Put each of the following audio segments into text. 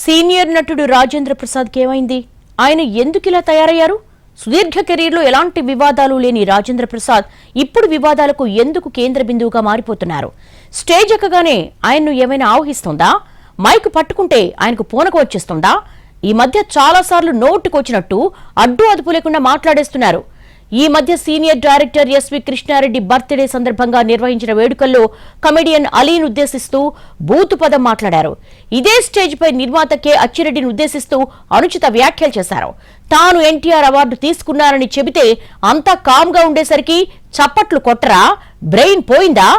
Senior నటుడు రాజేంద్ర ప్రసాద్కి ఏమైంది? ఆయన ఎందుకు ఇలా తయారయ్యారు? సుదీర్ఘ కెరీర్లో ఎలాంటి వివాదాలు లేని రాజేంద్ర ప్రసాద్ ఇప్పుడు వివాదాలకు ఎందుకు కేంద్ర బిందువుగా మారిపోతున్నారు? స్టేజ్ ఎక్కగానే ఆయన్ను ఏమైనా ఆవహిస్తుందా? మైక్ పట్టుకుంటే ఆయనకు పూనక వచ్చేస్తుందా? ఈ మధ్య చాలాసార్లు నోటుకొచ్చినట్టు అడ్డు అదుపు లేకుండా మాట్లాడేస్తున్నారు. ఈ మధ్య senior director S V Krishna Reddy birthday సందర్భంగా నిర్వహించిన వేడుకల్లో కమెడియన్ అలీని ఉద్దేశిస్తూ బూతు పదం మాట్లాడారు. ఇదే స్టేజ్ పై నిర్మాత కె అచ్చిరెడ్డిని ఉద్దేశిస్తూ అనుచిత వ్యాఖ్యలు చేశారు. తాను ఎన్టీఆర్ అవార్డు తీసుకున్నారని చెబితే అంతా కామ్గా ఉండేసరికి చప్పట్లు కొట్టరా? బ్రెయిన్ పోయిందా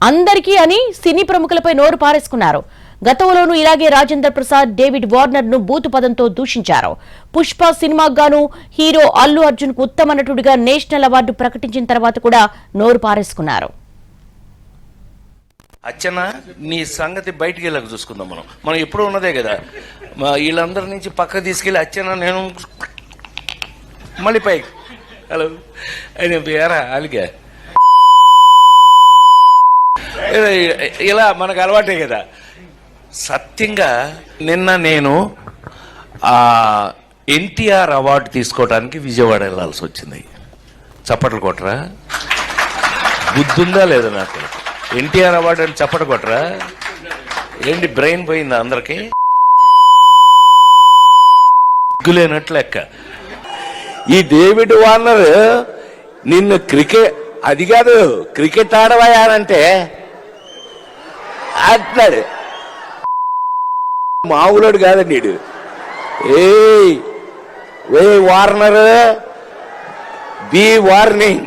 అందరికీ అని సినీ ప్రముఖులపై నోరు పారేసుకున్నారు. గతంలోనూ ఇలాగే రాజేంద్ర ప్రసాద్ డేవిడ్ వార్నర్ ను బూతు పదంతో దూషించారు. పుష్ప సినిమాకు గాను హీరో అల్లు అర్జున్ కు ఉత్తమ నటుడిగా నేషనల్ అవార్డు ప్రకటించిన తర్వాత కూడా నోరు పారేసుకున్నారు. అచ్చనా నీ సంగతి బయటికి వెళ్ళక చూసుకుందాం. మనం ఎప్పుడూ ఉన్నదే కదా. వీళ్ళందరి నుంచి పక్క తీసుకెళ్ళి అచ్చనా నేను మళ్ళీ పై హలో ఆయన పేరా అలిగా ఇలా మనకు అలవాటే కదా. సత్యంగా నిన్న నేను ఎన్టీఆర్ అవార్డు తీసుకోవడానికి విజయవాడ వెళ్ళాల్సి వచ్చింది. చప్పట్లు కొట్టరా? బుద్ధుందా లేదా నాకు? ఎన్టీఆర్ అవార్డు అని చప్పట్లు కొట్టరా? ఏంటి బ్రెయిన్ పోయిందా అందరికి? గులేనట్లు లెక్క. ఈ డేవిడ్ వార్నర్ నిన్ను క్రికెట్ అది కాదు క్రికెట్ ఆడవయానంటే అంటున్నాడు. మామూలుడు కాదండి వీడు. ఏ వార్నర్ బి వార్నింగ్.